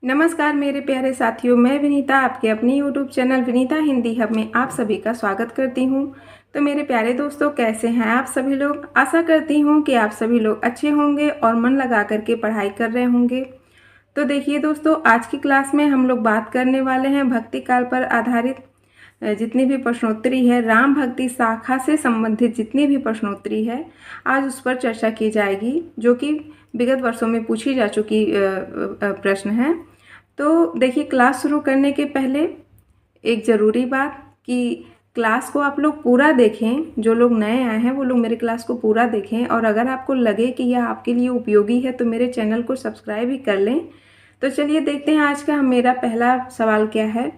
नमस्कार मेरे प्यारे साथियों, मैं विनीता आपके अपने YouTube channel Vinita Hindi hub में आप सभी का स्वागत करती हूं। तो मेरे प्यारे दोस्तों, कैसे हैं आप सभी लोग। आशा करती हूं कि आप सभी लोग अच्छे होंगे और मन लगा करके पढ़ाई कर रहे होंगे। तो देखिए दोस्तों, आज की क्लास में हम लोग बात करने वाले हैं भक्ति काल पर आधारित जितनी भी प्रश्नोत्तरी है, राम भक्ति शाखा से संबंधित जितनी भी प्रश्नोत्तरी है, आज उस पर चर्चा की जाएगी, जो कि विगत वर्षों में पूछी जा चुकी प्रश्न है। तो देखिए, क्लास शुरू करने के पहले एक ज़रूरी बात कि क्लास को आप लोग पूरा देखें। जो लोग नए आए हैं वो लोग मेरे क्लास को पूरा देखें, और अगर आपको लगे कि यह आपके लिए उपयोगी है तो मेरे चैनल को सब्सक्राइब भी कर लें। तो चलिए देखते हैं आज का मेरा पहला सवाल क्या है।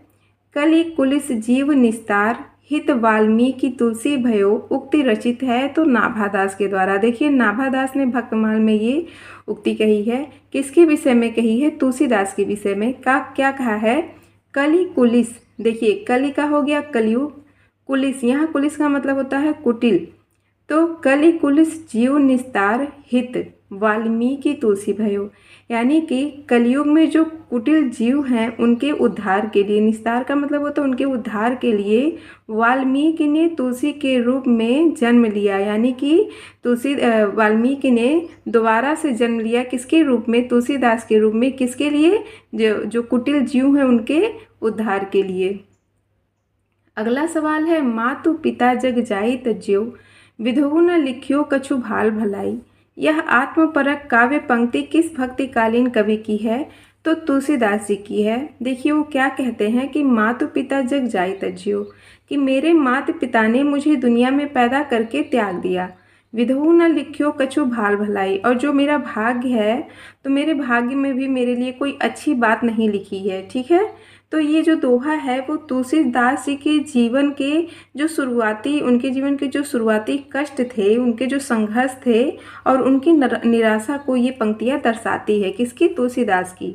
कलि कुलिस जीव निस्तार हित वाल्मीकि तुलसी भयो उक्ति रचित है तो नाभादास के द्वारा। देखिए, नाभादास ने भक्तमाल में ये उक्ति कही है। किसके विषय में कही है? तुलसीदास के विषय में। क्या कहा है? कलि कुलिस। देखिए, कलि का हो गया कलयुग, कुलिस, यहाँ कुलिस का मतलब होता है कुटिल। तो कलि कुलिस जीव निस्तार हित वाल्मीकि तुलसी भयो, यानी कि कलयुग में जो कुटिल जीव हैं उनके उद्धार के लिए, निस्तार का मतलब होता है उनके उद्धार के लिए वाल्मीकि ने तुलसी के रूप में जन्म लिया। यानी कि वाल्मीकि ने दोबारा से जन्म लिया। किसके रूप में? तुलसीदास के रूप में। किसके लिए? जो कुटिल जीव हैं उनके उद्धार के लिए। अगला सवाल है, मातु पिता जग जाई तज्यो विधु न लिखियो कछु भाल भलाई। यह आत्मपरक काव्य पंक्ति किस भक्तिकालीन कवि की है? तो तुलसीदास जी की है। देखिए, वो क्या कहते हैं कि मातु पिता जग जाई तज्यो, कि मेरे माता पिता ने मुझे दुनिया में पैदा करके त्याग दिया। विधु न लिखियो कछु भाल भलाई, और जो मेरा भाग्य है तो मेरे भाग्य में भी मेरे लिए कोई अच्छी बात नहीं लिखी है। ठीक है, तो ये जो दोहा है वो तुलसीदास जी के जीवन के उनके जीवन के जो शुरुआती कष्ट थे, उनके जो संघर्ष थे और उनकी निराशा को ये पंक्तियाँ दर्शाती है। किसकी? तुलसीदास की।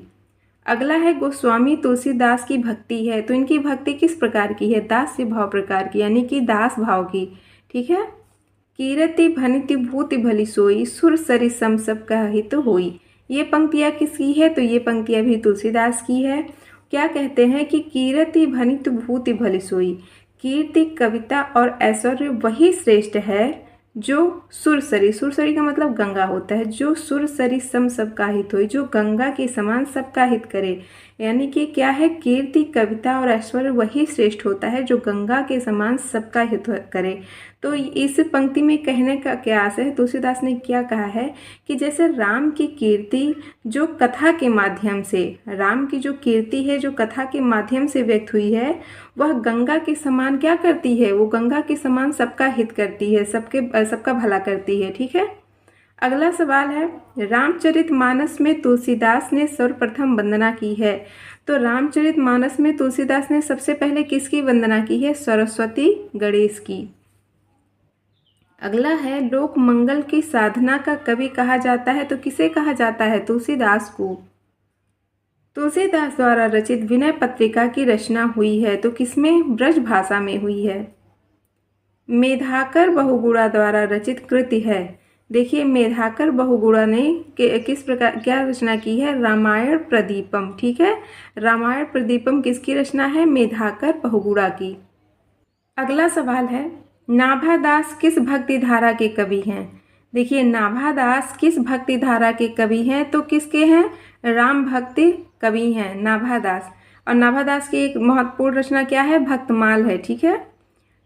अगला है, गोस्वामी तुलसीदास की भक्ति है। तो इनकी भक्ति किस प्रकार की है? दास्य भाव प्रकार की, यानी कि दास भाव की। ठीक है। कीरति भनिति भूति भली सोई सुर सरि सम सब कहित होई। ये पंक्तियाँ किसकी है? तो ये पंक्तियाँ भी तुलसीदास की है। क्या कहते हैं कि कीरति भनित भूति भली सोई, कीर्ति, कविता और ऐश्वर्य वही श्रेष्ठ है जो सुरसरी का मतलब गंगा होता है, जो सुरसरी सम सबका हित हो, जो गंगा के समान सबका हित करे। यानी कि क्या है? कीर्ति, कविता और ऐश्वर्य वही श्रेष्ठ होता है जो गंगा के समान सबका हित करे। तो इस पंक्ति में कहने का क्या आशय है? तुलसीदास ने क्या कहा है कि जैसे राम की कीर्ति जो कथा के माध्यम से, राम की जो कीर्ति है जो कथा के माध्यम से व्यक्त हुई है, वह गंगा के समान क्या करती है? वो गंगा के समान सबका हित करती है, सबका भला करती है। ठीक है। अगला सवाल है, रामचरितमानस में तुलसीदास ने सर्वप्रथम वंदना की है। तो रामचरितमानस में तुलसीदास ने सबसे पहले किसकी वंदना की है? सरस्वती गणेश की। अगला है, लोक मंगल की साधना का कवि कहा जाता है। तो किसे कहा जाता है? तुलसीदास को। तुलसीदास द्वारा रचित विनय पत्रिका की रचना हुई है। तो किसमें? ब्रज भाषा में हुई है। मेधाकर बहुगुणा द्वारा रचित कृति है। देखिए, मेधाकर बहुगुणा ने किस प्रकार क्या रचना की है? रामायण प्रदीपम। ठीक है, रामायण प्रदीपम किसकी रचना है? मेधाकर बहुगुणा की। अगला सवाल है, नाभादास किस भक्ति धारा के कवि हैं? देखिए, नाभादास किस भक्ति धारा के कवि हैं? तो किसके हैं? राम भक्ति कवि हैं नाभादास। और नाभादास की एक महत्वपूर्ण रचना क्या है? भक्तमाल है। ठीक है।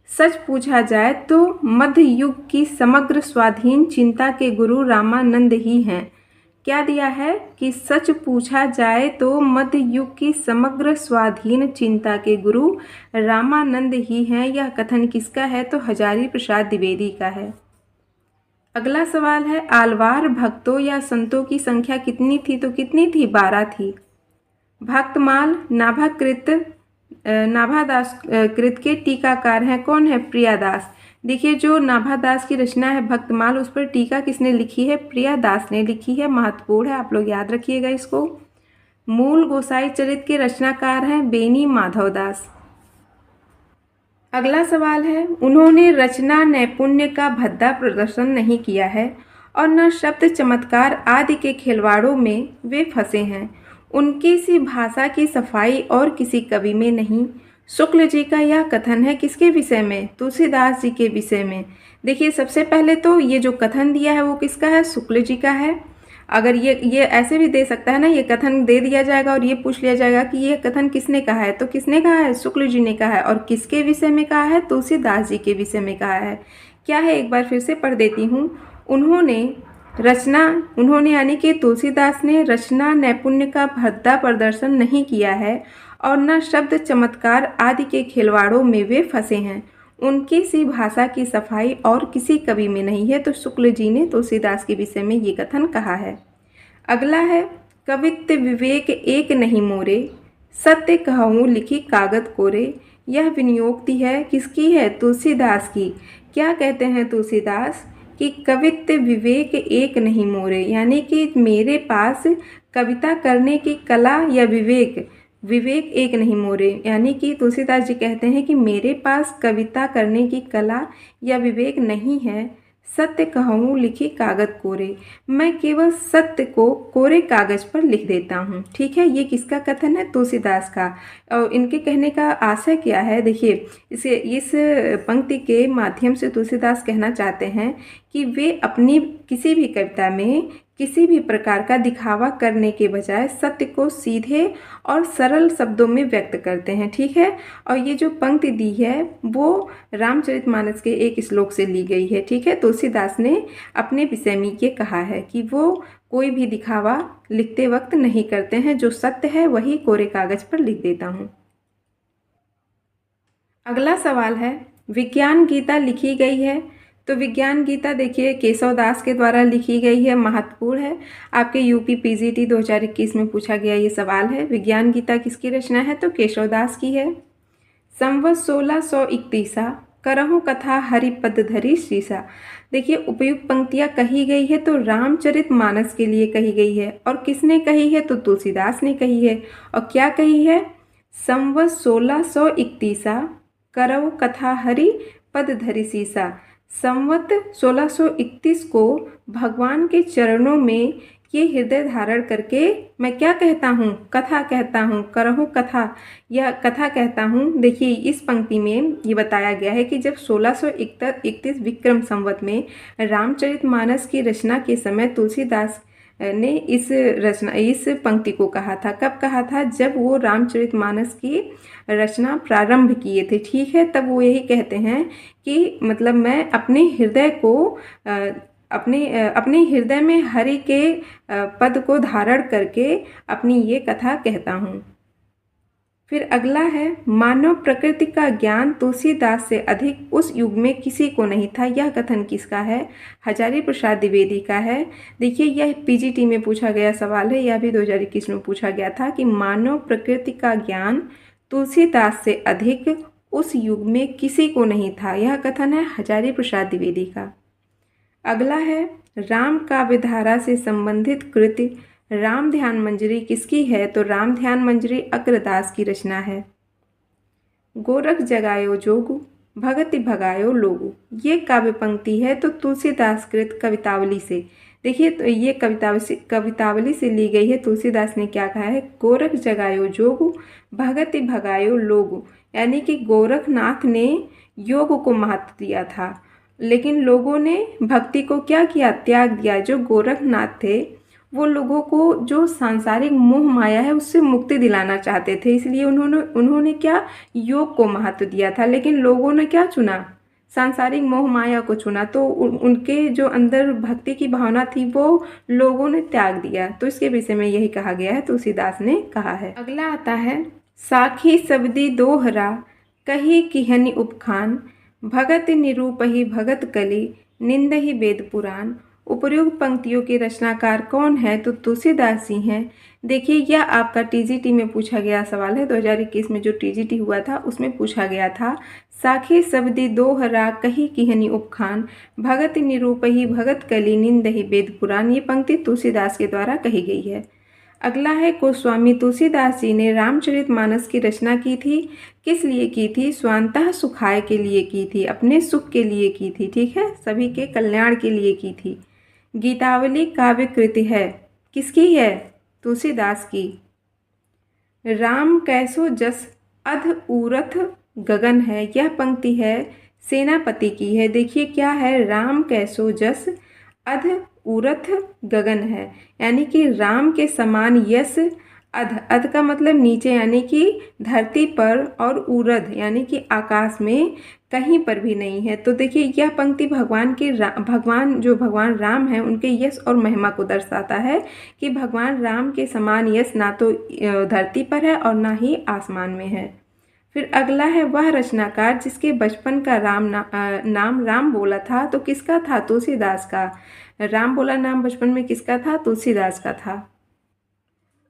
सच पूछा जाए तो मध्य युग की समग्र स्वाधीन चिंता के गुरु रामानंद ही हैं। क्या दिया है कि सच पूछा जाए तो मध्य युग की समग्र स्वाधीन चिंता के गुरु रामानंद ही हैं। यह कथन किसका है? तो हजारी प्रसाद द्विवेदी का है। अगला सवाल है, आलवार भक्तों या संतों की संख्या कितनी थी? तो कितनी थी? 12 थी। भक्तमाल नाभादास कृत के टीकाकार हैं। कौन है? प्रियादास। देखिए, जो नाभादास की रचना है भक्तमाल, उस पर टीका किसने लिखी है? प्रियादास ने लिखी है। महत्वपूर्ण है, आप लोग याद रखिएगा इसको। मूल गोसाई चरित के रचनाकार हैं बेनी माधवदास। अगला सवाल है, उन्होंने रचना नैपुण्य का भद्दा प्रदर्शन नहीं किया है और न शब्द चमत्कार आदि के खिलवाड़ों में वे फंसे हैं। उनकी सी भाषा की सफाई और किसी कवि में नहीं। शुक्ल जी का यह कथन है किसके विषय में? तुलसीदास जी के विषय में। देखिए सबसे पहले तो ये जो कथन दिया है वो किसका है? शुक्ल जी का है। अगर ये ऐसे भी दे सकता है ना, ये कथन दे दिया जाएगा और ये पूछ लिया जाएगा कि ये कथन किसने कहा है, तो किसने कहा है? शुक्ल जी ने कहा है। और किसके विषय में कहा है? तुलसीदास जी के विषय में कहा है। क्या है, एक बार फिर से पढ़ देती हूँ। उन्होंने यानी कि तुलसीदास ने रचना नैपुण्य का भद्दा प्रदर्शन नहीं किया है और न शब्द चमत्कार आदि के खिलवाड़ों में वे फंसे हैं। उनकी सी भाषा की सफाई और किसी कवि में नहीं है। तो शुक्ल जी ने तुलसीदास के विषय में ये कथन कहा है। अगला है, कवित्व विवेक एक नहीं मोरे, सत्य कहूँ लिखी कागज कोरे। यह विनियोक्ति है किसकी है? तुलसीदास की। क्या कहते हैं तुलसीदास कि कवित्व विवेक एक नहीं मोरे, यानी कि मेरे पास कविता करने की कला या विवेक एक नहीं मोरे, यानी कि तुलसीदास जी कहते हैं कि मेरे पास कविता करने की कला या विवेक नहीं है। सत्य कहूँ लिखी कागज कोरे, मैं केवल सत्य को कोरे कागज पर लिख देता हूँ। ठीक है, ये किसका कथन है? तुलसीदास का। और इनके कहने का आशय क्या है? देखिए, इस पंक्ति के माध्यम से तुलसीदास कहना चाहते हैं कि वे अपनी किसी भी कविता में किसी भी प्रकार का दिखावा करने के बजाय सत्य को सीधे और सरल शब्दों में व्यक्त करते हैं। ठीक है, और ये जो पंक्ति दी है वो रामचरितमानस के एक श्लोक से ली गई है। ठीक है, तुलसीदास ने अपने विषय में ये कहा है कि वो कोई भी दिखावा लिखते वक्त नहीं करते हैं, जो सत्य है वही कोरे कागज पर लिख देता हूँ। अगला सवाल है, विज्ञान गीता लिखी गई है। तो विज्ञान गीता देखिए केशव दास के द्वारा लिखी गई है, महत्वपूर्ण है। आपके यूपी पीजीटी 2021 में पूछा गया ये सवाल है। विज्ञान गीता किसकी रचना है? तो केशव दास की है। संवत 1631 करहु कथा हरिपद धरी शीशा। देखिए उपयुक्त पंक्तियाँ कही गई है तो रामचरितमानस के लिए कही गई है। और किसने कही है? तो तुलसीदास ने कही है। और क्या कही है? संवत 1631 करहु कथा हरि पद धरि शीशा। संवत 1631 को भगवान के चरणों में ये हृदय धारण करके मैं क्या कहता हूँ? कथा कहता हूँ, करहु कथा, यह कथा कहता हूँ। देखिए इस पंक्ति में ये बताया गया है कि जब 1631 विक्रम संवत में रामचरितमानस की रचना के समय तुलसीदास ने इस पंक्ति को कहा था। कब कहा था? जब वो रामचरितमानस की रचना प्रारंभ किए थे। ठीक है, तब वो यही कहते हैं कि मतलब मैं अपने हृदय को अपने हृदय में हरि के पद को धारण करके अपनी ये कथा कहता हूँ। फिर अगला है, मानव प्रकृति का ज्ञान तुलसीदास से अधिक उस युग में किसी को नहीं था। यह कथन किसका है? हजारी प्रसाद द्विवेदी का है। देखिए यह पीजीटी में पूछा गया सवाल है, यह भी 2021 में पूछा गया था कि मानव प्रकृति का ज्ञान तुलसीदास से अधिक उस युग में किसी को नहीं था। यह कथन है हजारी प्रसाद द्विवेदी का। अगला है, राम काव्यधारा से संबंधित कृति राम ध्यान मंजरी किसकी है? तो राम ध्यान मंजरी अग्रदास की रचना है। गोरख जगायो जोगु भगति भगायो लोगु, ये काव्य पंक्ति है तो तुलसीदास कृत कवितावली से। देखिए तो ये कवितावली से ली गई है। तुलसीदास ने क्या कहा है? गोरख जगायो जोगु भगति भगायो लोगु, यानी कि गोरखनाथ ने योग को महत्व दिया था लेकिन लोगों ने भक्ति को क्या किया? त्याग दिया। जो गोरखनाथ थे वो लोगों को जो सांसारिक मोह माया है उससे मुक्ति दिलाना चाहते थे, इसलिए उन्होंने क्या? योग को महत्व दिया था। लेकिन लोगों ने क्या चुना? सांसारिक मोह माया को चुना। तो उनके जो अंदर भक्ति की भावना थी वो लोगों ने त्याग दिया। तो इसके विषय में यही कहा गया है, तुलसीदास ने कहा है। अगला आता है, साखी सबदी दोहरा कही किहनि उपखान, भगत निरूपही भगत कली निंदहि वेद पुराण। उपर्युक्त पंक्तियों के रचनाकार कौन है? तो तुलसीदास जी हैं। देखिए यह आपका टीजीटी में पूछा गया सवाल है। 2021 में जो टीजीटी हुआ था उसमें पूछा गया था, साखी सबदी दोहरा कही किहनि उपखान, भगत निरूपही भगत कली निंदहि वेद पुराण। ये पंक्ति तुलसीदास के द्वारा कही गई है। अगला है, गोस्वामी तुलसीदास जी ने रामचरितमानस की रचना की थी। किस लिए की थी? स्वांतः सुखाय के लिए की थी, अपने सुख के लिए की थी। ठीक है, सभी के कल्याण के लिए की थी। गीतावली काव्य कृति है, किसकी है? तुलसीदास की। राम कैसो जस अध ऊरथ गगन है। यह पंक्ति है सेनापति की है। देखिए क्या है, राम कैसो जस अध ऊरथ गगन है, यानी कि राम के समान यश अध, अध का मतलब नीचे यानी कि धरती पर, और ऊर्ध्व यानी कि आकाश में कहीं पर भी नहीं है। तो देखिए यह पंक्ति भगवान राम हैं उनके यश और महिमा को दर्शाता है कि भगवान राम के समान यश ना तो धरती पर है और ना ही आसमान में है। फिर अगला है, वह रचनाकार जिसके बचपन का नाम राम बोला था तो किसका था? तुलसीदास का। राम बोला नाम बचपन में किसका था? तुलसीदास का था।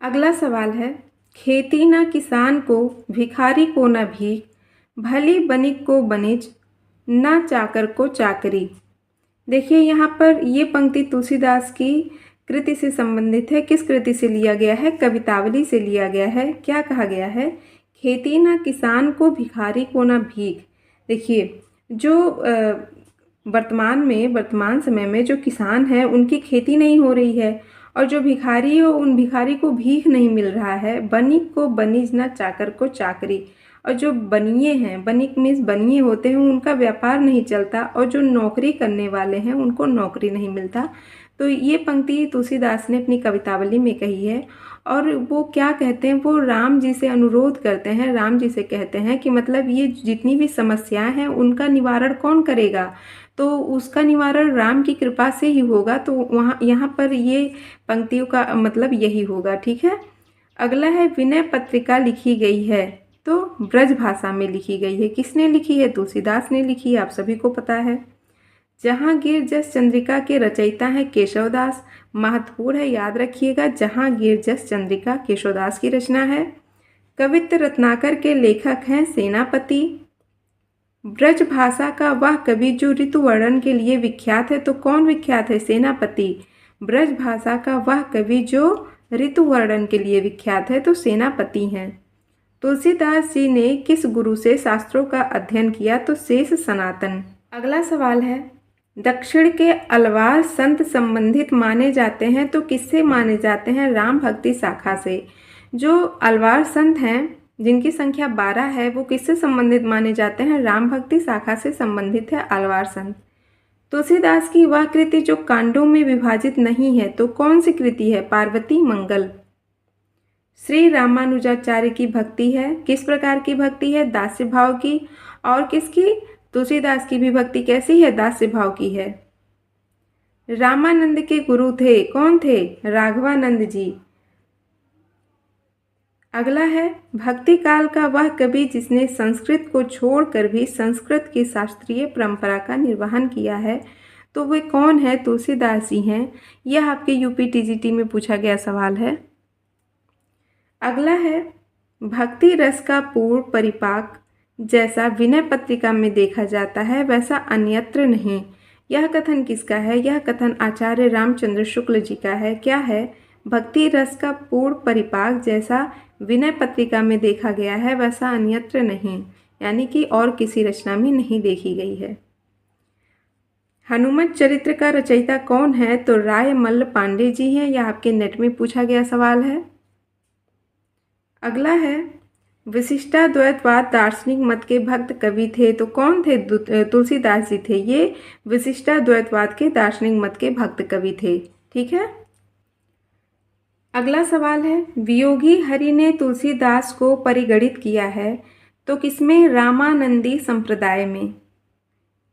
अगला सवाल है, खेती न किसान को, भिखारी को न भीख, भली बनिक को बनिज, न चाकर को चाकरी। देखिए यहाँ पर ये पंक्ति तुलसीदास की कृति से संबंधित है। किस कृति से लिया गया है? कवितावली से लिया गया है। क्या कहा गया है? खेती न किसान को, भिखारी को न भीख। देखिए जो वर्तमान समय में जो किसान हैं उनकी खेती नहीं हो रही है, और जो भिखारी हो उन भिखारी को भीख नहीं मिल रहा है। बनिक को बनिज, न चाकर को चाकरी। और जो बनिए हैं, बनिक मीन्स बनिए होते हैं, उनका व्यापार नहीं चलता, और जो नौकरी करने वाले हैं उनको नौकरी नहीं मिलता। तो ये पंक्ति तुलसीदास ने अपनी कवितावली में कही है। और वो क्या कहते हैं, वो राम जी से अनुरोध करते हैं, राम जी से कहते हैं कि मतलब ये जितनी भी समस्याएं हैं उनका निवारण कौन करेगा? तो उसका निवारण राम की कृपा से ही होगा। तो यहाँ पर ये पंक्तियों का मतलब यही होगा। ठीक है। अगला है, विनय पत्रिका लिखी गई है तो ब्रज भाषा में लिखी गई है। किसने लिखी है? तुलसीदास ने लिखी है, आप सभी को पता है। जहांगीर जस चंद्रिका के रचयिता हैं केशवदास। महत्वपूर्ण है, याद रखिएगा, जहांगीर जस चंद्रिका केशवदास की रचना है। कवित्त रत्नाकर के लेखक हैं सेनापति। ब्रज भाषा का वह कवि जो ऋतु वर्णन के लिए विख्यात है, तो कौन विख्यात है? सेनापति। ब्रज भाषा का वह कवि जो ऋतु वर्णन के लिए विख्यात है, तो सेनापति हैं। तुलसीदास जी ने किस गुरु से शास्त्रों का अध्ययन किया? तो शेष सनातन। अगला सवाल है, दक्षिण के अलवार संत संबंधित माने जाते हैं तो किससे माने जाते हैं? राम भक्ति शाखा से। जो अलवार संत हैं जिनकी संख्या 12 है, वो किससे संबंधित माने जाते हैं? राम भक्ति शाखा से संबंधित है अलवार संत। तुलसीदास की वह कृति जो कांडों में विभाजित नहीं है, तो कौन सी कृति है? पार्वती मंगल। श्री रामानुजाचार्य की भक्ति है। किस प्रकार की भक्ति है? दास्य भाव की। और किसकी? तुलसीदास की भी भक्ति कैसी है? दास्य भाव की है। रामानंद के गुरु थे, कौन थे? राघवानंद जी। अगला है, भक्ति काल का वह कवि जिसने संस्कृत को छोड़कर भी संस्कृत की शास्त्रीय परंपरा का निर्वहन किया है, तो वे कौन है? तुलसीदास जी हैं। यह आपके यूपी टीजीटी में पूछा गया सवाल है। अगला है, भक्ति रस का पूर्ण परिपाक जैसा विनय पत्रिका में देखा जाता है वैसा अन्यत्र नहीं। यह कथन किसका है? यह कथन आचार्य रामचंद्र शुक्ल जी का है। क्या है? भक्ति रस का पूर्ण परिपाक जैसा विनय पत्रिका में देखा गया है वैसा अन्यत्र नहीं, यानी कि और किसी रचना में नहीं देखी गई है। हनुमत चरित्र का रचयिता कौन है? तो राय मल्ल पांडे जी हैं। यह आपके नेट में पूछा गया सवाल है। अगला है, विशिष्टाद्वैतवाद दार्शनिक मत के भक्त कवि थे, तो कौन थे? तुलसीदास जी थे। ये विशिष्टाद्वैतवाद के दार्शनिक मत के भक्त कवि थे। ठीक है। अगला सवाल है, वियोगी हरि ने तुलसीदास को परिगणित किया है तो किसमें? रामानंदी संप्रदाय में।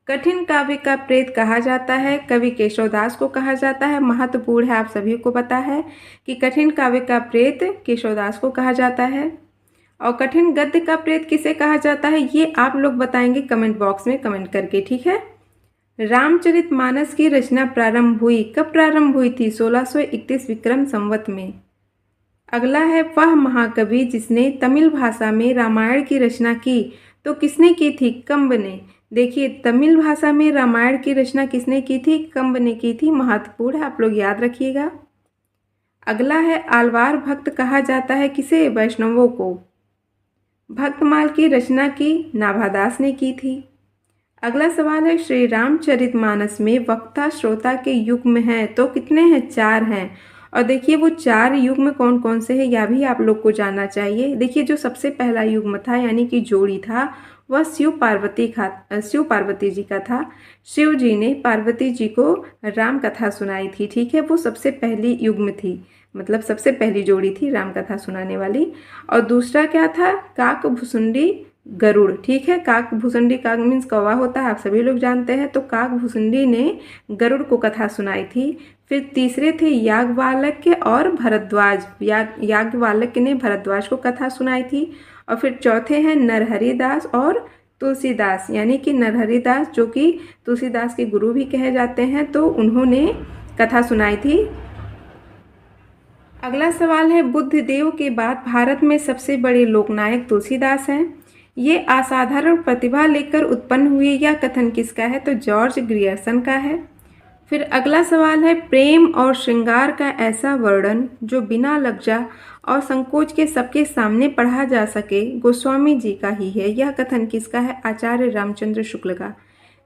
कठिन काव्य का प्रेत कहा जाता है, कवि केशवदास को कहा जाता है। महत्वपूर्ण है, आप सभी को पता है कि कठिन काव्य का प्रेत केशवदास को कहा जाता है। और कठिन गद्य का प्रेत किसे कहा जाता है, ये आप लोग बताएंगे कमेंट बॉक्स में कमेंट करके। ठीक है। रामचरितमानस की रचना प्रारंभ हुई, कब प्रारंभ हुई थी? 1631 विक्रम संवत में। अगला है, वह महाकवि जिसने तमिल भाषा में रामायण की रचना की, तो किसने की थी? कंब ने। देखिए, तमिल भाषा में रामायण की रचना किसने की थी? कंब ने की थी। महत्वपूर्ण है, आप लोग याद रखिएगा। अगला है, आलवार भक्त कहा जाता है किसे? वैष्णवों को। भक्तमाल की रचना की नाभादास ने की थी। अगला सवाल है, श्री रामचरितमानस में वक्ता श्रोता के युग्म हैं, तो कितने हैं? 4 हैं। और देखिए वो 4 युग्म कौन कौन से हैं यह भी आप लोग को जानना चाहिए। देखिए जो सबसे पहला युग्म था यानी कि जोड़ी था वह शिव पार्वती जी का था। शिव जी ने पार्वती जी को राम कथा सुनाई थी, ठीक है। वो सबसे पहली युग्म थी, मतलब सबसे पहली जोड़ी थी राम कथा सुनाने वाली। और दूसरा क्या था, काक भुसुंडी गरुड़, ठीक है। काक भुसुंडी, काक मीन्स कौवा होता है, आप सभी लोग जानते हैं। तो काक भुसुंडी ने गरुड़ को कथा सुनाई थी। फिर तीसरे थे याज्ञवल्क्य और भरद्वाज, याज्ञवल्क्य ने भरद्वाज को कथा सुनाई थी। और फिर चौथे हैं नरहरि दास और तुलसीदास, यानी कि नरहरि दास जो कि तुलसीदास के गुरु भी कहे जाते हैं, तो उन्होंने कथा सुनाई थी। अगला सवाल है, बुद्ध देव के बाद भारत में सबसे बड़े लोकनायक तुलसीदास हैं। ये असाधारण प्रतिभा लेकर उत्पन्न हुए, यह कथन किसका है, तो जॉर्ज ग्रियर्सन का है। फिर अगला सवाल है, प्रेम और श्रृंगार का ऐसा वर्णन जो बिना लज्जा और संकोच के सबके सामने पढ़ा जा सके गोस्वामी जी का ही है, यह कथन किसका है, आचार्य रामचंद्र शुक्ल का।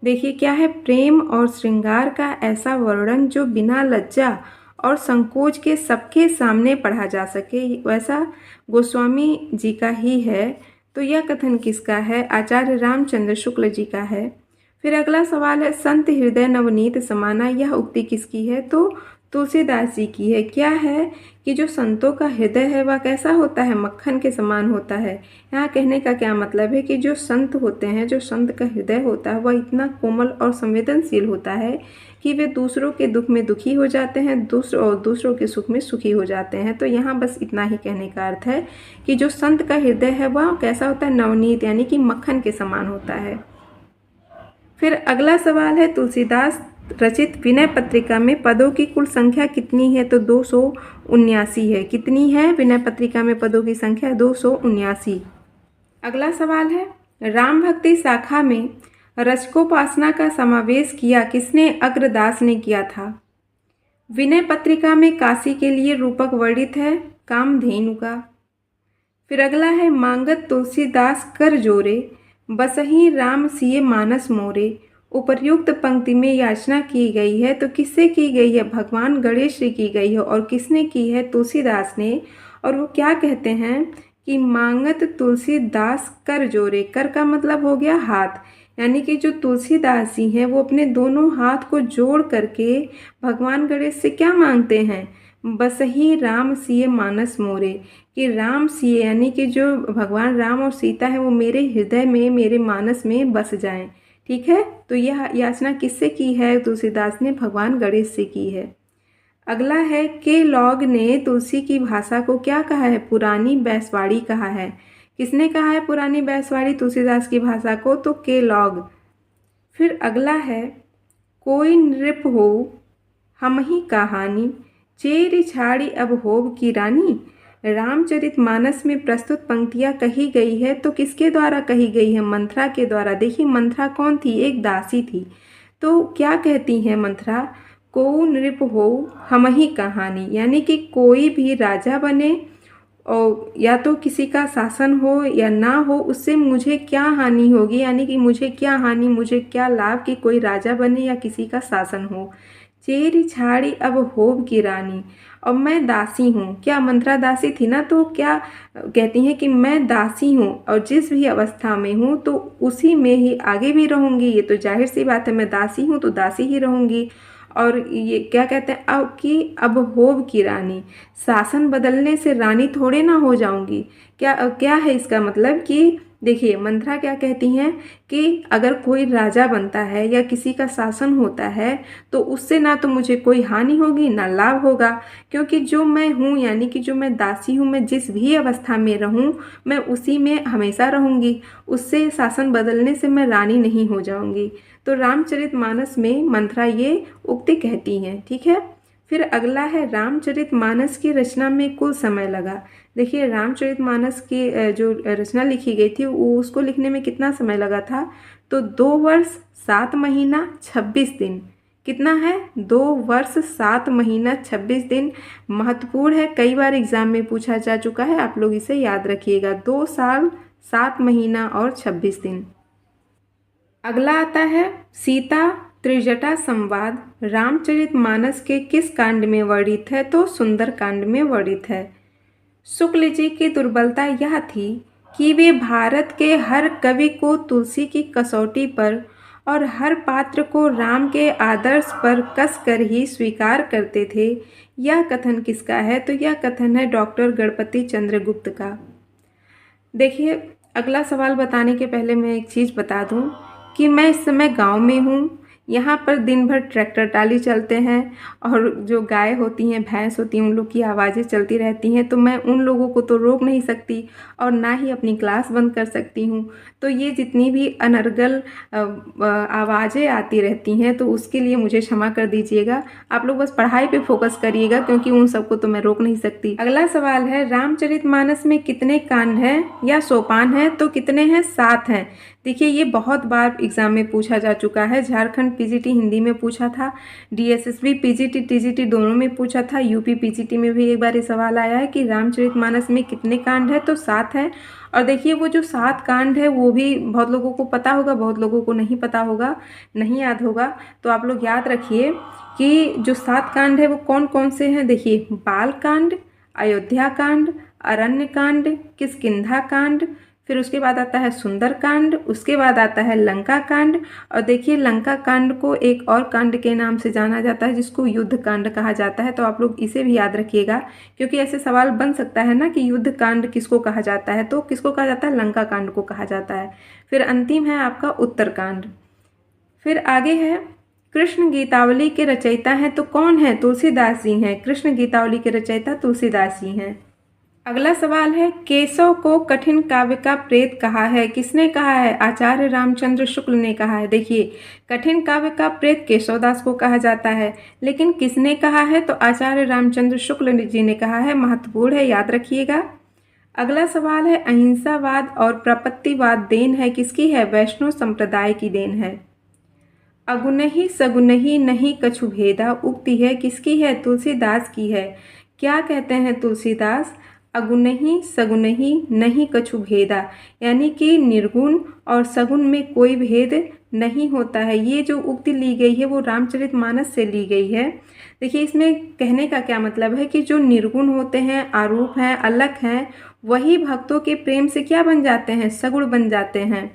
देखिए क्या है, प्रेम और श्रृंगार का ऐसा वर्णन जो बिना लज्जा और संकोच के सबके सामने पढ़ा जा सके, वैसा गोस्वामी जी का ही है। तो यह कथन किसका है, आचार्य रामचंद्र शुक्ल जी का है। फिर अगला सवाल है, संत हृदय नवनीत समाना, यह उक्ति किसकी है, तो तुलसीदास जी की है। क्या है कि जो संतों का हृदय है वह कैसा होता है, मक्खन के समान होता है। यहाँ कहने का क्या मतलब है कि जो संत होते हैं, जो संत का हृदय होता है वह इतना कोमल और संवेदनशील होता है कि वे दूसरों के दुख में दुखी हो जाते हैं, दूसरों के सुख में सुखी हो जाते हैं। तो यहाँ बस इतना ही कहने का अर्थ है कि जो संत का हृदय है वह कैसा होता है, नवनीत, यानी कि मक्खन के समान होता है। फिर अगला सवाल है, तुलसीदास रचित विनय पत्रिका में पदों की कुल संख्या कितनी है, तो 279 है। कितनी है विनय पत्रिका में पदों की संख्या, 279। अगला सवाल है, राम भक्ति शाखा में रजकोपासना का समावेश किया किसने, अग्रदास ने किया था। विनय पत्रिका में काशी के लिए रूपक वर्णित है कामधेनु का। फिर अगला है, मांगत तुलसीदास कर जोरे बसही राम सिए मानस मोरे, उपर्युक्त पंक्ति में याचना की गई है, तो किससे की गई है, भगवान गणेश से की गई है। और किसने की है, तुलसीदास ने। और वो क्या कहते हैं कि मांगत तुलसीदास कर जोरे, कर का मतलब हो गया हाथ, यानी कि जो तुलसीदास जी हैं वो अपने दोनों हाथ को जोड़ करके भगवान गणेश से क्या मांगते हैं, बस ही राम सिए मानस मोरे, कि राम सिए यानी कि जो भगवान राम और सीता है वो मेरे हृदय में, मेरे मानस में बस जाएं, ठीक है। तो यह याचना किससे की है, तुलसीदास ने भगवान गणेश से की है। अगला है, के लॉग ने तुलसी की भाषा को क्या कहा है, पुरानी बैसवाड़ी कहा है। किसने कहा है पुरानी बैसवाड़ी तुलसीदास की भाषा को, तो के लॉग। फिर अगला है, कोई नृप हो हम ही कहानी, चेरी छाड़ी अब होब की रानी। रामचरितमानस में प्रस्तुत पंक्तियाँ कही गई है, तो किसके द्वारा कही गई है, मंथरा के द्वारा। देखिए मंथरा कौन थी, एक दासी थी। तो क्या कहती है मंथरा, को नृप हो हम ही कहानी, यानी कि कोई भी राजा बने और या तो किसी का शासन हो या ना हो, उससे मुझे क्या हानि होगी, यानी कि मुझे क्या हानि, मुझे क्या लाभ कि कोई राजा बने या किसी का शासन हो। चेरी छाड़ी अब होब की रानी, और मैं दासी हूँ। क्या मंथरा दासी थी ना, तो क्या कहती हैं कि मैं दासी हूँ और जिस भी अवस्था में हूँ तो उसी में ही आगे भी रहूँगी। ये तो जाहिर सी बात है, मैं दासी हूँ तो दासी ही रहूँगी। और ये क्या कहते हैं अब होब की रानी, शासन बदलने से रानी थोड़े ना हो जाऊंगी। क्या है इसका मतलब कि देखिए मंथरा क्या कहती हैं कि अगर कोई राजा बनता है या किसी का शासन होता है तो उससे ना तो मुझे कोई हानि होगी ना लाभ होगा, क्योंकि जो मैं हूँ यानी कि जो मैं दासी हूँ, मैं जिस भी अवस्था में रहूँ मैं उसी में हमेशा रहूँगी। उससे शासन बदलने से मैं रानी नहीं हो जाऊँगी। तो रामचरितमानस में मंथरा ये उक्ति कहती हैं, ठीक है। फिर अगला है, रामचरितमानस की रचना में कुल समय लगा। देखिए रामचरितमानस की जो रचना लिखी गई थी वो उसको लिखने में कितना समय लगा था, तो 2 वर्ष 7 महीना 26 दिन। कितना है, 2 वर्ष 7 महीना 26 दिन। महत्वपूर्ण है, कई बार एग्जाम में पूछा जा चुका है, आप लोग इसे याद रखिएगा, 2 साल 7 महीना और 26 दिन। अगला आता है, सीता त्रिजटा संवाद रामचरितमानस के किस कांड में वर्णित है? तो सुंदर कांड में वर्णित है। शुक्ल जी की दुर्बलता यह थी कि वे भारत के हर कवि को तुलसी की कसौटी पर और हर पात्र को राम के आदर्श पर कसकर ही स्वीकार करते थे। यह कथन किसका है? तो यह कथन है डॉक्टर गणपति चंद्र गुप्त का। देखिए, अगला सवाल बताने के पहले मैं एक चीज़ बता दूं कि मैं इस समय गांव में हूं। यहाँ पर दिन भर ट्रैक्टर टाली चलते हैं और जो गाय होती हैं, भैंस होती हैं, उन लोग की आवाज़ें चलती रहती हैं, तो मैं उन लोगों को तो रोक नहीं सकती और ना ही अपनी क्लास बंद कर सकती हूँ। तो ये जितनी भी अनर्गल आवाज़ें आती रहती हैं तो उसके लिए मुझे क्षमा कर दीजिएगा। आप लोग बस पढ़ाई पे फोकस करिएगा क्योंकि उन सबको तो मैं रोक नहीं सकती। अगला सवाल है, रामचरितमानस में कितने कांड हैं या सोपान हैं? तो कितने हैं? 7 हैं। देखिए, ये बहुत बार एग्जाम में पूछा जा चुका है। झारखंड पीजीटी हिंदी में पूछा था, डीएसएसबी पीजीटी टीजीटी दोनों में पूछा था, यूपी पीजीटी में भी एक बार ये सवाल आया है कि रामचरितमानस में कितने कांड है? तो 7 है। और देखिए, वो जो 7 कांड है वो भी बहुत लोगों को पता होगा, बहुत लोगों को नहीं पता होगा, नहीं याद होगा। तो आप लोग याद रखिए कि जो 7 कांड है वो कौन कौन से हैं। देखिए, बाल कांड, अयोध्या कांड, अरण्य कांड, किष्किंधा कांड, फिर उसके बाद आता है सुंदर कांड, उसके बाद आता है लंका कांड। और देखिए, लंका कांड को एक और कांड के नाम से जाना जाता है जिसको युद्ध कांड कहा जाता है। तो आप लोग इसे भी याद रखिएगा क्योंकि ऐसे सवाल बन सकता है ना कि युद्ध कांड किसको कहा जाता है? तो किसको कहा जाता है? लंका कांड को कहा जाता है। फिर अंतिम है आपका उत्तर कांड। फिर आगे है, कृष्ण गीतावली के रचयिता हैं तो कौन है? तुलसीदास जी हैं। कृष्ण गीतावली के रचयिता तुलसीदास जी हैं। अगला सवाल है, केशव को कठिन काव्य का प्रेत कहा है? किसने कहा है? आचार्य रामचंद्र शुक्ल ने कहा है। देखिए, कठिन काव्य का प्रेत केशवदास को कहा जाता है, लेकिन किसने कहा है? तो आचार्य रामचंद्र शुक्ल जी ने कहा है। महत्वपूर्ण है, याद रखिएगा। अगला सवाल है, अहिंसावाद और प्रपत्तिवाद देन है किसकी है? वैष्णव संप्रदाय की देन है। अगुनहि सगुनहि नहीं कछु भेदा उक्ति है किसकी है? तुलसीदास की है। क्या कहते हैं तुलसीदास? अगुनहि सगुनहि नहीं कछु भेदा, यानी कि निर्गुण और सगुण में कोई भेद नहीं होता है। ये जो उक्ति ली गई है वो रामचरितमानस से ली गई है। देखिए, इसमें कहने का क्या मतलब है कि जो निर्गुण होते हैं, आरूप हैं, अलग हैं, वही भक्तों के प्रेम से क्या बन जाते हैं? सगुण बन जाते हैं।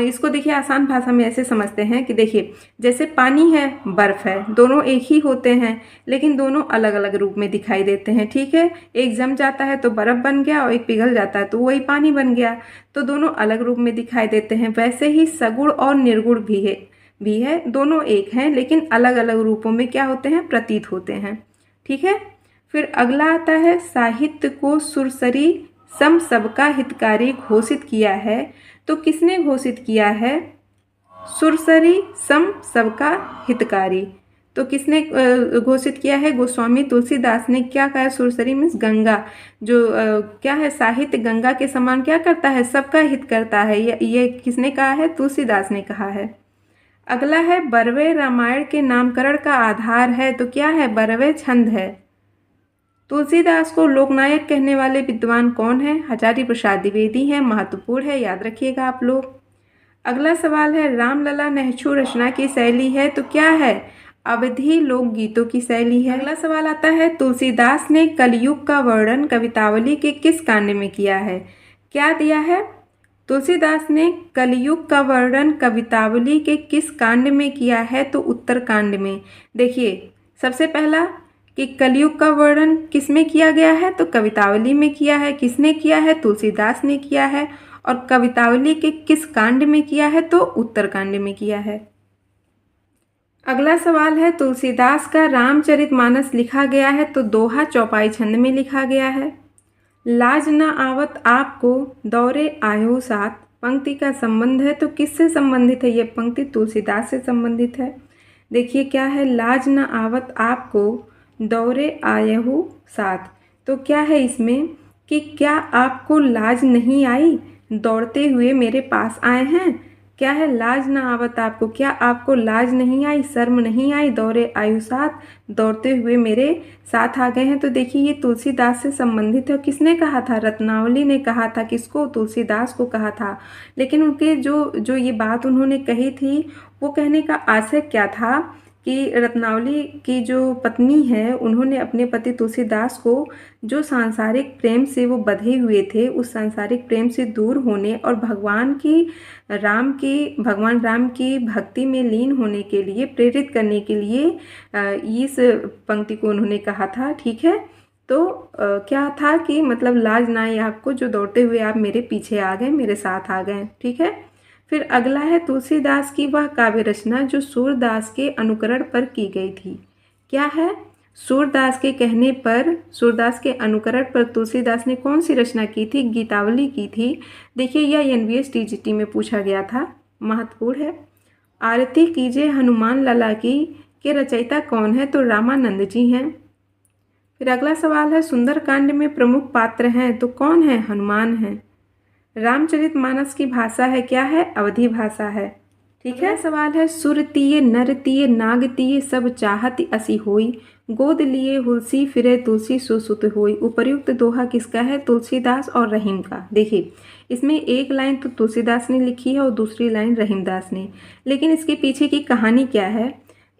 इसको देखिए, आसान भाषा में ऐसे समझते हैं कि देखिए, जैसे पानी है, बर्फ़ है, दोनों एक ही होते हैं लेकिन दोनों अलग अलग रूप में दिखाई देते हैं। ठीक है, एक जम जाता है तो बर्फ़ बन गया और एक पिघल जाता है तो वही पानी बन गया, तो दोनों अलग रूप में दिखाई देते हैं। वैसे ही सगुण और निर्गुण भी है, दोनों एक हैं लेकिन अलग अलग रूपों में क्या होते हैं? प्रतीत होते हैं। ठीक है, फिर अगला आता है, साहित्य को सुरसरी सम सबका हितकारी घोषित किया है। तो किसने घोषित किया है? सुरसरी सम सबका हितकारी। तो किसने घोषित किया है? गोस्वामी तुलसीदास ने। क्या कहा? सुरसरी मीन्स गंगा, जो क्या है? साहित्य गंगा के समान क्या करता है? सबका हित करता है। ये किसने कहा है? तुलसीदास ने कहा है। अगला है, बरवे रामायण के नामकरण का आधार है। तो क्या है? बरवे छंद है। तुलसीदास को लोकनायक कहने वाले विद्वान कौन है? हजारी प्रसाद द्विवेदी हैं। महत्वपूर्ण है, याद रखिएगा आप लोग। अगला सवाल है, रामलला नेहचू रचना की शैली है। तो क्या है? अवधी लोकगीतों की शैली है। अगला सवाल आता है, तुलसीदास ने कलयुग का वर्णन कवितावली के किस कांड में किया है? क्या दिया है? तुलसीदास ने कलयुग का वर्णन कवितावली के किस कांड में किया है? तो उत्तर कांड में। देखिए, सबसे पहला कि कलयुग का वर्णन किस में किया गया है? तो कवितावली में किया है। किसने किया है? तुलसीदास ने किया है। और कवितावली के किस कांड में किया है? तो उत्तर कांड में किया है। अगला सवाल है, तुलसीदास का रामचरितमानस लिखा गया है तो दोहा चौपाई छंद में लिखा गया है। लाज न आवत आपको दौरे आयो साथ, पंक्ति का संबंध है तो किससे संबंधित है? ये पंक्ति तुलसीदास से संबंधित है। देखिए, क्या है? लाज न आवत आपको दौरे आयहु साथ। तो क्या है इसमें कि क्या आपको लाज नहीं आई? दौड़ते हुए मेरे पास आए हैं। क्या है, लाज ना आवत आपको, क्या आपको लाज नहीं आई, शर्म नहीं आई, दौरे आयु साथ, दौड़ते हुए मेरे साथ आ गए हैं। तो देखिए ये तुलसीदास से संबंधित है। किसने कहा था? रत्नावली ने कहा था। किसको? तुलसीदास को कहा था। लेकिन उनके जो जो ये बात उन्होंने कही थी, वो कहने का आशय क्या था कि रत्नावली की जो पत्नी है, उन्होंने अपने पति तुलसीदास को जो सांसारिक प्रेम से वो बंधे हुए थे, उस सांसारिक प्रेम से दूर होने और भगवान राम की भक्ति में लीन होने के लिए प्रेरित करने के लिए इस पंक्ति को उन्होंने कहा था। ठीक है, तो क्या था कि मतलब लाज ना आए आपको, जो दौड़ते हुए आप मेरे पीछे आ गए, मेरे साथ आ गए। ठीक है, फिर अगला है तुलसीदास की वह काव्य रचना जो सूरदास के अनुकरण पर की गई थी। क्या है? सूरदास के कहने पर, सूरदास के अनुकरण पर तुलसीदास ने कौन सी रचना की थी? गीतावली की थी। देखिए यह एनवीएस टीजीटी में पूछा गया था, महत्वपूर्ण है। आरती कीजिए हनुमान लला की के रचयिता कौन है? तो रामानंद जी हैं। फिर अगला सवाल है सुंदरकांड में प्रमुख पात्र हैं, तो कौन है? हनुमान हैं। रामचरितमानस की भाषा है, क्या है? अवधी भाषा है। ठीक है, सवाल है सुरतीय नरतीय नागतीय सब चाहत असी होई, गोद लिए हुलसी फिरे तुलसी सुसुत होई। उपर्युक्त दोहा किसका है? तुलसीदास और रहीम का। देखिए इसमें एक लाइन तो तुलसीदास ने लिखी है और दूसरी लाइन रहीमदास ने, लेकिन इसके पीछे की कहानी क्या है?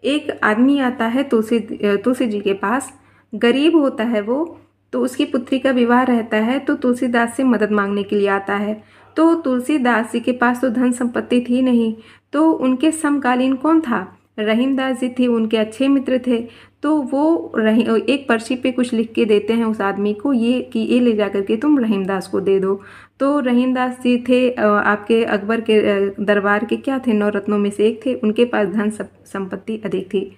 एक आदमी आता है तुलसी जी के पास, गरीब होता है वो, तो उसकी पुत्री का विवाह रहता है, तो तुलसीदास से मदद मांगने के लिए आता है। तो तुलसीदास जी के पास तो धन संपत्ति थी नहीं, तो उनके समकालीन कौन था? रहीमदास जी थे, उनके अच्छे मित्र थे। तो वो एक पर्ची पे कुछ लिख के देते हैं उस आदमी को, ये कि ये ले जा करके तुम रहीमदास को दे दो। तो रहीमदास जी थे आपके अकबर के दरबार के क्या थे? 9 रत्नों में से एक थे, उनके पास धन संपत्ति अधिक थी।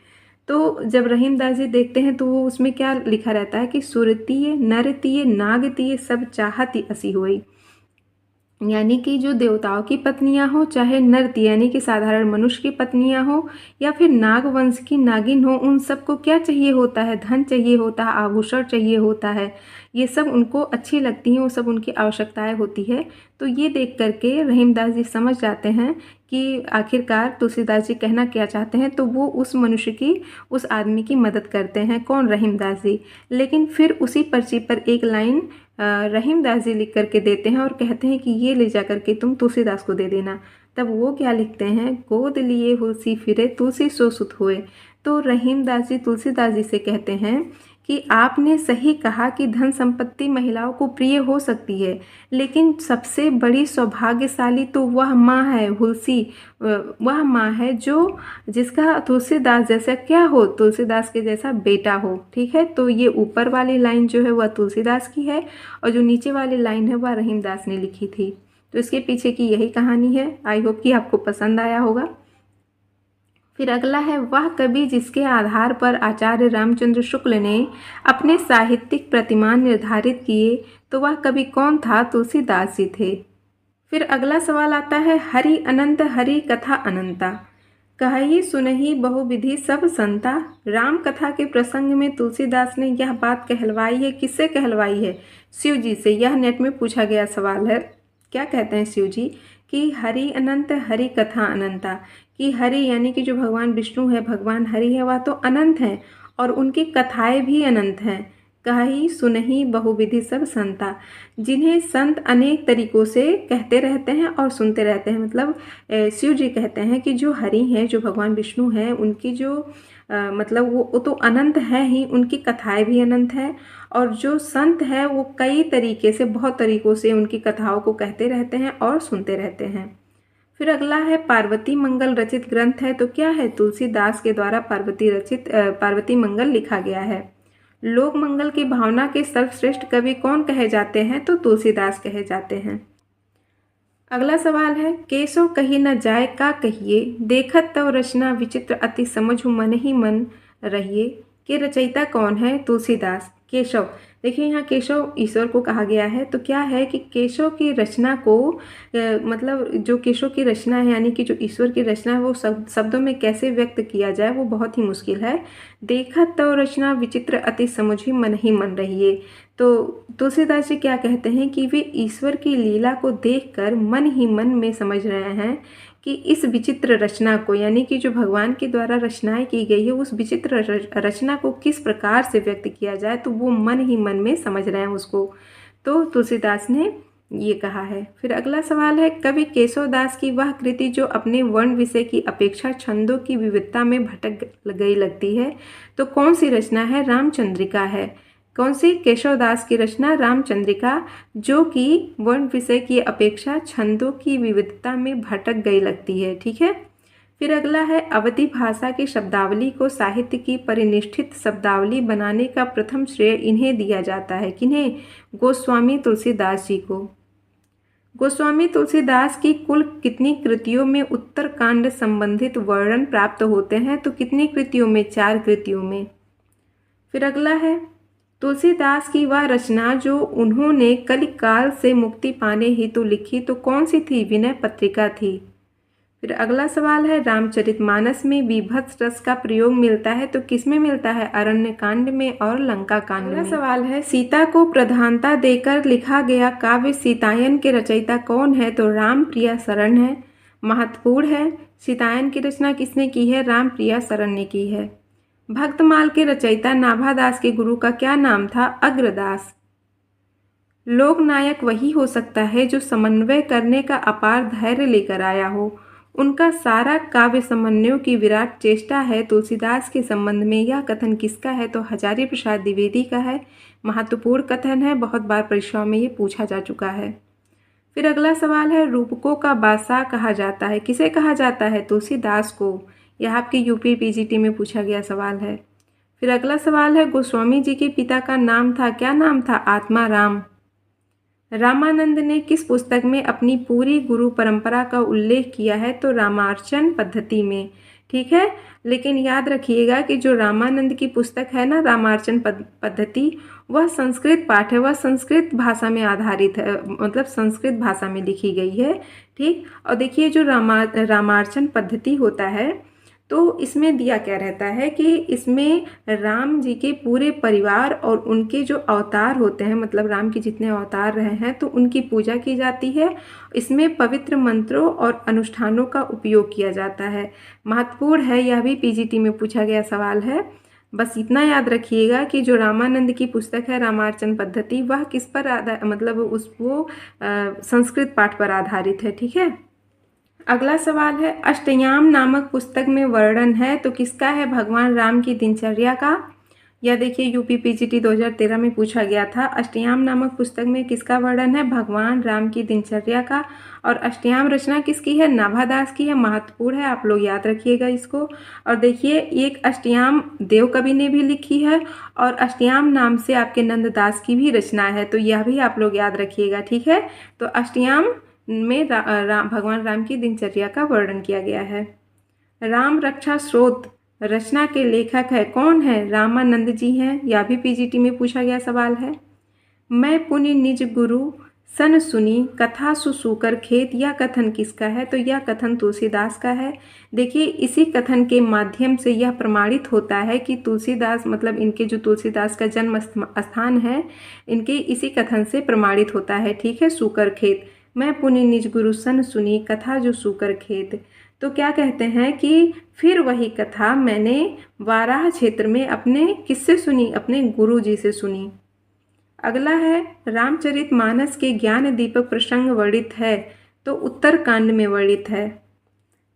तो जब रहीमदास जी देखते हैं तो वो उसमें क्या लिखा रहता है कि सुरतीय नरतीय नागतीय सब चाहती असी होई, यानी कि जो देवताओं की पत्नियां हो, चाहे नर्ती यानी कि साधारण मनुष्य की पत्नियां हो, या फिर नागवंश की नागिन हो, उन सबको क्या चाहिए होता है? धन चाहिए होता है, आभूषण चाहिए होता है, ये सब उनको अच्छी लगती हैं, वो सब उनकी आवश्यकताएं होती है। तो ये देख करके रहीमदास जी समझ जाते हैं कि आखिरकार तुलसीदास जी कहना क्या चाहते हैं, तो वो उस मनुष्य की, उस आदमी की मदद करते हैं। कौन? रहीमदास जी। लेकिन फिर उसी पर्ची पर एक लाइन रहीमदास जी लिख करके देते हैं और कहते हैं कि ये ले जा करके तुम तुलसीदास को दे देना। तब वो क्या लिखते हैं? गोद लिए हुलसी फिरे तुलसी सो सुत होए। तो रहीमदास जी तुलसीदास जी से कहते हैं कि आपने सही कहा कि धन संपत्ति महिलाओं को प्रिय हो सकती है, लेकिन सबसे बड़ी सौभाग्यशाली तो वह माँ है, हुलसी वह माँ है जो जिसका तुलसीदास जैसा क्या हो? तुलसीदास के जैसा बेटा हो। ठीक है, तो ये ऊपर वाली लाइन जो है वह तुलसीदास की है और जो नीचे वाली लाइन है वह रहीमदास ने लिखी थी। तो इसके पीछे की यही कहानी है। आई होप कि आपको पसंद आया होगा। फिर अगला है वह कवि जिसके आधार पर आचार्य रामचंद्र शुक्ल ने अपने साहित्यिक प्रतिमान निर्धारित किए, तो वह कवि कौन था? तुलसीदास जी थे। फिर अगला सवाल आता है हरि अनंत हरि कथा अनंता, कही सुनही बहुविधि सब संता। राम कथा के प्रसंग में तुलसीदास ने यह बात कहलवाई है, किससे कहलवाई है? शिव जी से। यह नेट में पूछा गया सवाल है। क्या कहते हैं शिव जी? कि हरि अनंत हरि कथा अनंता, कि हरि यानी कि जो भगवान विष्णु है, भगवान हरि है, वह तो अनंत हैं और उनकी कथाएं भी अनंत हैं। कही सुनही बहुविधि सब संता, जिन्हें संत अनेक तरीकों से कहते रहते हैं और सुनते रहते हैं। मतलब शिव जी कहते हैं कि जो हरि हैं, जो भगवान विष्णु हैं, उनकी जो मतलब वो तो अनंत है ही, उनकी कथाएं भी अनंत हैं और जो संत है वो कई तरीके से, बहुत तरीकों से उनकी कथाओं को कहते रहते हैं और सुनते रहते हैं। फिर अगला है पार्वती मंगल रचित ग्रंथ है, तो क्या है? तुलसीदास के द्वारा पार्वती मंगल लिखा गया है। लोक मंगल की भावना के सर्वश्रेष्ठ कवि कौन कहे जाते हैं? तो तुलसीदास कहे जाते हैं। अगला सवाल है केसो कही न जाए का कहिए, देखत तव रचना विचित्र अति समझु मन ही मन रहिए, के रचयिता कौन है? तुलसीदास। केशव, देखिए यहाँ केशव ईश्वर को कहा गया है, तो क्या है कि केशव की रचना को मतलब जो केशव की रचना है, यानी कि जो ईश्वर की रचना है, वो शब्दों में कैसे व्यक्त किया जाए वो बहुत ही मुश्किल है। देखत तव रचना विचित्र अति समझी मन ही मन रहिए। तो तुलसीदास जी क्या कहते हैं कि वे ईश्वर की लीला को देखकर मन ही मन में समझ रहे हैं कि इस विचित्र रचना को, यानी कि जो भगवान के द्वारा रचनाएं की गई है, उस विचित्र रचना को किस प्रकार से व्यक्त किया जाए, तो वो मन ही मन में समझ रहे हैं उसको। तो तुलसीदास ने ये कहा है। फिर अगला सवाल है, कवि केशवदास की वह कृति जो अपने वर्ण विषय की अपेक्षा छंदों की विविधता में भटक गई लगती है, तो कौन सी रचना है? रामचंद्रिका है। कौन सी? केशवदास की रचना रामचंद्रिका, जो कि वर्ण विषय की अपेक्षा छंदों की विविधता में भटक गई लगती है। ठीक है। फिर अगला है, अवधी भाषा की शब्दावली को साहित्य की परिनिष्ठित शब्दावली बनाने का प्रथम श्रेय इन्हें दिया जाता है। किन्हें? गोस्वामी तुलसीदास जी को। गोस्वामी तुलसीदास की कुल कितनी कृतियों में उत्तरकांड संबंधित वर्णन प्राप्त होते हैं? तो कितनी कृतियों में? 4 कृतियों में। फिर अगला है, तुलसीदास की वह रचना जो उन्होंने कलिकाल से मुक्ति पाने हेतु लिखी, तो कौन सी थी? विनय पत्रिका थी। फिर अगला सवाल है, रामचरितमानस में विभत्स रस का प्रयोग मिलता है, तो किस में मिलता है? अरण्य कांड में और लंका कांड में। अगला सवाल है, सीता को प्रधानता देकर लिखा गया काव्य सीतायन के रचयिता कौन है? तो रामप्रिया शरण है। महत्वपूर्ण है, सीतायन की रचना किसने की है? रामप्रिया शरण ने की है। भक्तमाल के रचयिता नाभादास के गुरु का क्या नाम था? अग्रदास। लोकनायक वही हो सकता है जो समन्वय करने का अपार धैर्य लेकर आया हो। उनका सारा काव्य समन्वयों की विराट चेष्टा है। तुलसीदास के संबंध में यह कथन किसका है? तो हजारी प्रसाद द्विवेदी का है। महत्वपूर्ण कथन है, बहुत बार परीक्षाओं में ये पूछा जा चुका है। फिर अगला सवाल है, रूपकों का बादशाह कहा जाता है, किसे कहा जाता है? तुलसीदास को। यह आपके यूपी पीजीटी में पूछा गया सवाल है। फिर अगला सवाल है, गोस्वामी जी के पिता का नाम था, क्या नाम था? आत्माराम। रामानंद ने किस पुस्तक में अपनी पूरी गुरु परंपरा का उल्लेख किया है? तो रामार्चन पद्धति में। ठीक है, लेकिन याद रखिएगा कि जो रामानंद की पुस्तक है ना, रामार्चन पद्धति, वह संस्कृत पाठ है, वह संस्कृत भाषा में आधारित है, मतलब संस्कृत भाषा में लिखी गई है। ठीक, और देखिए जो रामार्चन पद्धति होता है, तो इसमें दिया क्या रहता है कि इसमें राम जी के पूरे परिवार और उनके जो अवतार होते हैं, मतलब राम के जितने अवतार रहे हैं, तो उनकी पूजा की जाती है। इसमें पवित्र मंत्रों और अनुष्ठानों का उपयोग किया जाता है। महत्वपूर्ण है, यह भी पीजीटी में पूछा गया सवाल है। बस इतना याद रखिएगा कि जो रामानंद की पुस्तक है रामार्चन पद्धति, वह किस पर मतलब वो संस्कृत पाठ पर आधारित है। ठीक है। अगला सवाल है, अष्टयाम नामक पुस्तक में वर्णन है, तो किसका है? भगवान राम की दिनचर्या का। यह देखिए यूपी पीजीटी 2013 में पूछा गया था। अष्टयाम नामक पुस्तक में किसका वर्णन है? भगवान राम की दिनचर्या का। और अष्टयाम रचना किसकी है? नाभादास की है। महत्वपूर्ण है, आप लोग याद रखिएगा इसको। और देखिए एक अष्टयाम देव कवि ने भी लिखी है, और अष्टयाम नाम से आपके नंददास की भी रचना है, तो यह भी आप लोग याद रखिएगा। ठीक है, तो अष्टयाम में भगवान राम की दिनचर्या का वर्णन किया गया है। राम रक्षा स्रोत रचना के लेखक है, कौन है? रामानंद जी हैं। यह भी पीजीटी में पूछा गया सवाल है। मैं पुनि निज गुरु सन सुनी कथा सुसूकर खेत, यह कथन किसका है? तो यह कथन तुलसीदास का है। देखिए इसी कथन के माध्यम से यह प्रमाणित होता है कि तुलसीदास, मतलब इनके जो तुलसीदास का जन्म स्थान है, इनके इसी कथन से प्रमाणित होता है। ठीक है, सूकर खेत। मैं पुनि निज गुरु सन सुनी कथा जो सूकर खेत, तो क्या कहते हैं कि फिर वही कथा मैंने वाराह क्षेत्र में अपने किससे सुनी? अपने गुरु जी से सुनी। अगला है, रामचरितमानस के ज्ञान दीपक प्रसंग वर्णित है, तो उत्तरकांड में वर्णित है।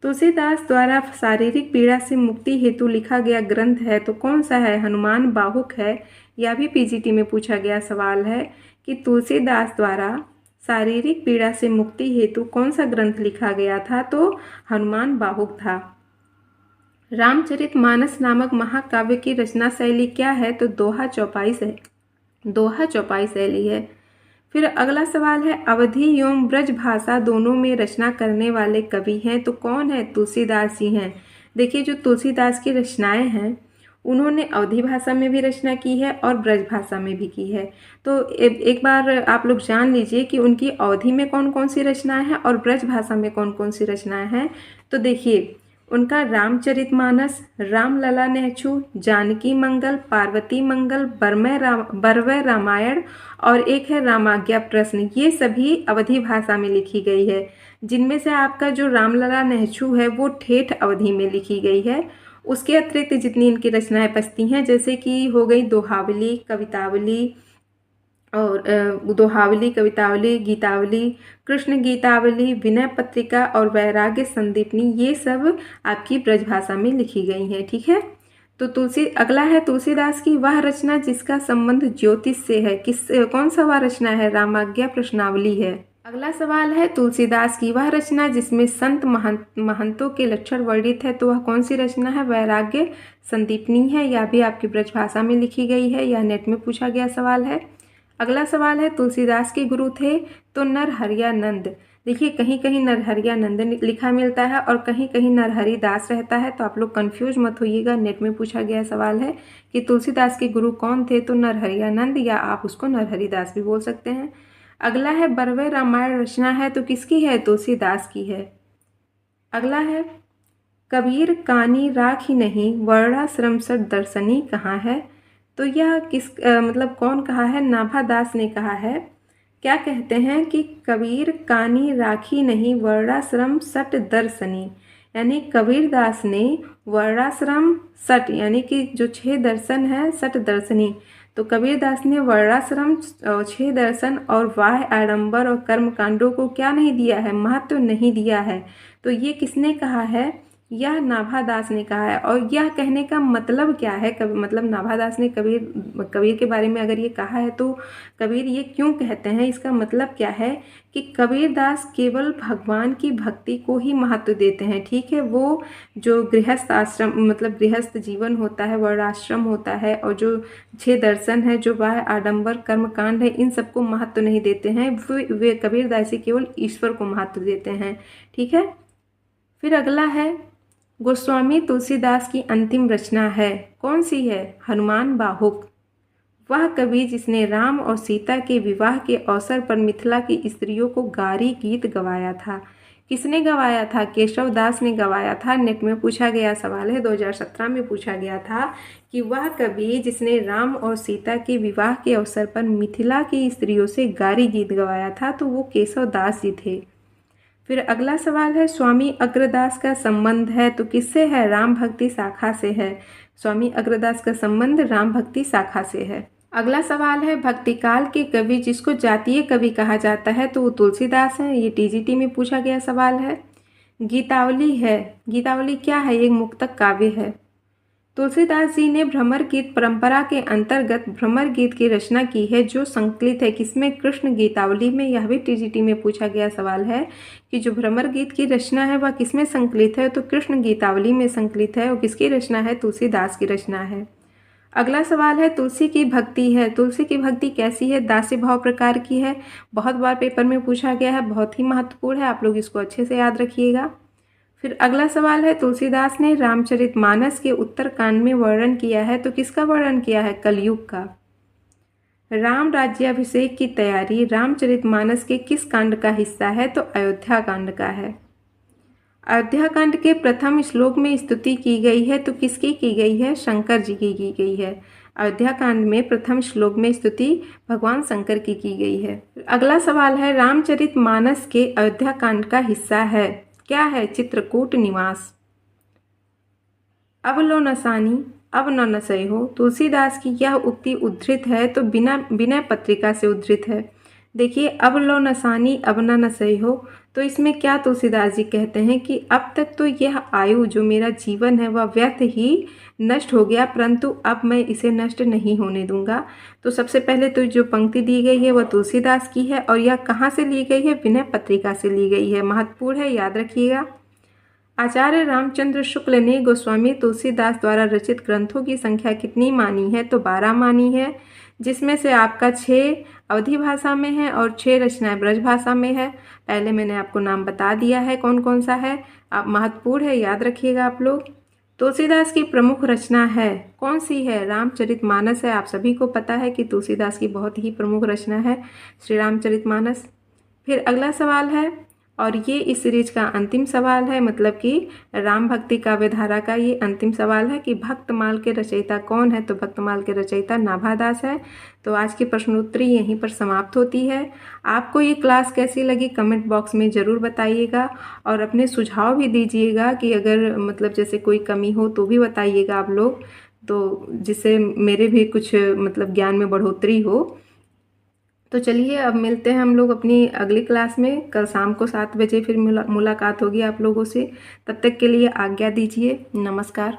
तुलसीदास द्वारा शारीरिक पीड़ा से मुक्ति हेतु लिखा गया ग्रंथ है, तो कौन सा है? हनुमान बाहुक है। यह भी पीजीटी में पूछा गया सवाल है कि तुलसीदास द्वारा शारीरिक पीड़ा से मुक्ति हेतु कौन सा ग्रंथ लिखा गया था? तो हनुमान बाहुक था। रामचरितमानस नामक महाकाव्य की रचना शैली क्या है? तो दोहा चौपाई है, दोहा चौपाई शैली है। फिर अगला सवाल है, अवधी एवं ब्रज भाषा दोनों में रचना करने वाले कवि हैं, तो कौन है? तुलसीदास जी हैं। देखिए जो तुलसीदास की रचनाएं हैं, उन्होंने अवधी भाषा में भी रचना की है और ब्रज भाषा में भी की है। तो एक बार आप लोग जान लीजिए कि उनकी अवधी में कौन कौन सी रचनाएं हैं और ब्रज भाषा में कौन कौन सी रचनाएं हैं। तो देखिए उनका रामचरितमानस, रामलला नेहचू, जानकी मंगल, पार्वती मंगल, बरवय रामायण और एक है रामाज्ञा प्रश्न। ये सभी अवधी भाषा में लिखी गई है, जिनमें से आपका जो रामलला नेहचू है वो ठेठ अवधी में लिखी गई है। उसके अतिरिक्त जितनी इनकी रचनाएं बचती हैं, जैसे कि हो गई दोहावली, कवितावली और दोहावली, कवितावली, गीतावली, कृष्ण गीतावली, विनय पत्रिका और वैराग्य संदीपनी, ये सब आपकी ब्रजभाषा में लिखी गई हैं। ठीक है। तो अगला है तुलसीदास की वह रचना जिसका संबंध ज्योतिष से है। कौन सा वह रचना है? रामाज्ञा प्रश्नावली है। अगला सवाल है तुलसीदास की वह रचना जिसमें संत महंतों के लक्षण वर्णित है, तो वह कौन सी रचना है? वैराग्य संदीपनी है। यह भी आपकी ब्रजभाषा में लिखी गई है। यह नेट में पूछा गया सवाल है। अगला सवाल है तुलसीदास के गुरु थे तो नरहरियानंद। देखिए, कहीं कहीं नरहरियानंद लिखा मिलता है और कहीं कहीं नरहरि दास रहता है, तो आप लोग कंफ्यूज मत होइएगा। नेट में पूछा गया सवाल है कि तुलसीदास के गुरु कौन थे, तो नरहरियानंद, या आप उसको नरहरि दास भी बोल सकते हैं। अगला है बरवय रामायण रचना है, तो किसकी है? तुलसीदास की है। अगला है कबीर कानी राखी नहीं, वर्णाश्रम सट दर्शनी कहाँ है? तो यह मतलब कौन कहा है? नाभादास ने कहा है। क्या कहते हैं कि कबीर कानी राखी नहीं, वर्णाश्रम सट दर्शनी, यानी कबीरदास ने वर्णाश्रम सट यानी कि जो 6 दर्शन है, सट दर्शनी, तो कबीरदास ने वर्णाश्रम 6 दर्शन और वाह आडंबर और कर्म कांडों को क्या नहीं दिया है? महत्व नहीं दिया है। तो ये किसने कहा है? यह नाभादास ने कहा है। और यह कहने का मतलब क्या है? मतलब नाभादास ने कबीर के बारे में अगर ये कहा है, तो कबीर ये क्यों कहते हैं? इसका मतलब क्या है कि कबीरदास केवल भगवान की भक्ति को ही महत्व देते हैं। ठीक है। वो जो गृहस्थ आश्रम मतलब गृहस्थ जीवन होता है, वर्णाश्रम होता है, और जो 6 दर्शन है, जो वह आडंबर कर्मकांड है, इन सबको महत्व नहीं देते हैं। वे कबीरदासी केवल ईश्वर को महत्व देते हैं। ठीक है। फिर अगला है गोस्वामी तुलसीदास की अंतिम रचना है। कौन सी है? हनुमान बाहुक। वह कवि जिसने राम और सीता के विवाह के अवसर पर मिथिला की स्त्रियों को गारी गीत गवाया था। किसने गवाया था? केशव दास ने गवाया था। नेट में पूछा गया सवाल है, 2017 में पूछा गया था कि वह कवि जिसने राम और सीता के विवाह के अवसर पर मिथिला की स्त्रियों से गारी गीत गवाया था, तो वो केशव दास जी थे। फिर अगला सवाल है स्वामी अग्रदास का संबंध है, तो किससे है? राम भक्ति शाखा से है। स्वामी अग्रदास का संबंध राम भक्ति शाखा से है। अगला सवाल है भक्तिकाल के कवि जिसको जातीय कवि कहा जाता है, तो वो तुलसीदास है। ये टीजीटी में पूछा गया सवाल है। गीतावली है। गीतावली क्या है? एक मुक्तक काव्य है। तुलसीदास जी ने भ्रमर गीत परंपरा के अंतर्गत भ्रमर गीत की रचना की है, जो संकलित है किसमें? कृष्ण गीतावली में। यह भी टीजीटी में पूछा गया सवाल है कि जो भ्रमर गीत की रचना है वह किसमें संकलित है, तो कृष्ण गीतावली में संकलित है। और किसकी रचना है? तुलसीदास की रचना है। अगला सवाल है तुलसी की भक्ति है। तुलसी की भक्ति कैसी है? दास्य भाव प्रकार की है। बहुत बार पेपर में पूछा गया है, बहुत ही महत्वपूर्ण है, आप लोग इसको अच्छे से याद रखिएगा। फिर अगला सवाल है तुलसीदास ने रामचरितमानस के उत्तरकांड में वर्णन किया है, तो किसका वर्णन किया है? कलयुग का। राम राज्याभिषेक की तैयारी रामचरितमानस के किस कांड का हिस्सा है? तो अयोध्या कांड का है। अयोध्या कांड के प्रथम श्लोक में स्तुति की गई है, तो किसकी की गई है? शंकर जी की गई है। अयोध्या कांड में प्रथम श्लोक में स्तुति भगवान शंकर की गई है। अगला सवाल है रामचरितमानस के अयोध्या कांड का हिस्सा है, क्या है? चित्रकूट निवास। अब लो नसानी अब न नसई हो। तुलसीदास की यह उक्ति उद्धृत है, तो विनय पत्रिका से उद्धृत है। देखिए, अब लो नसानी अब न नसई हो, तो इसमें क्या तुलसीदास जी कहते हैं कि अब तक तो यह आयु जो मेरा जीवन है वह व्यर्थ ही नष्ट हो गया, परंतु अब मैं इसे नष्ट नहीं होने दूंगा। तो सबसे पहले तो जो पंक्ति दी गई है वह तुलसीदास की है, और यह कहाँ से ली गई है? विनय पत्रिका से ली गई है। महत्वपूर्ण है, याद रखिएगा। आचार्य रामचंद्र शुक्ल ने गोस्वामी तुलसीदास द्वारा रचित ग्रंथों की संख्या कितनी मानी है? तो 12 मानी है, जिसमें से आपका 6 अवधी भाषा में है और 6 रचनाएं ब्रज भाषा में है। पहले मैंने आपको नाम बता दिया है कौन कौन सा है, आप महत्वपूर्ण है, याद रखिएगा आप लोग। तुलसीदास की प्रमुख रचना है, कौन सी है? रामचरितमानस है। आप सभी को पता है कि तुलसीदास की बहुत ही प्रमुख रचना है श्री रामचरितमानस। फिर अगला सवाल है और ये इस सीरीज का अंतिम सवाल है, मतलब कि राम भक्ति काव्य धारा का ये अंतिम सवाल है कि भक्तमाल के रचयिता कौन है। तो भक्तमाल के रचयिता नाभादास है। तो आज की प्रश्नोत्तरी यहीं पर समाप्त होती है। आपको ये क्लास कैसी लगी कमेंट बॉक्स में ज़रूर बताइएगा और अपने सुझाव भी दीजिएगा कि अगर मतलब जैसे कोई कमी हो तो भी बताइएगा आप लोग, तो जिससे मेरे भी कुछ मतलब ज्ञान में बढ़ोतरी हो। तो चलिए अब मिलते हैं हम लोग अपनी अगली क्लास में। कल शाम को 7 बजे फिर मुलाकात होगी आप लोगों से। तब तक के लिए आज्ञा दीजिए। नमस्कार।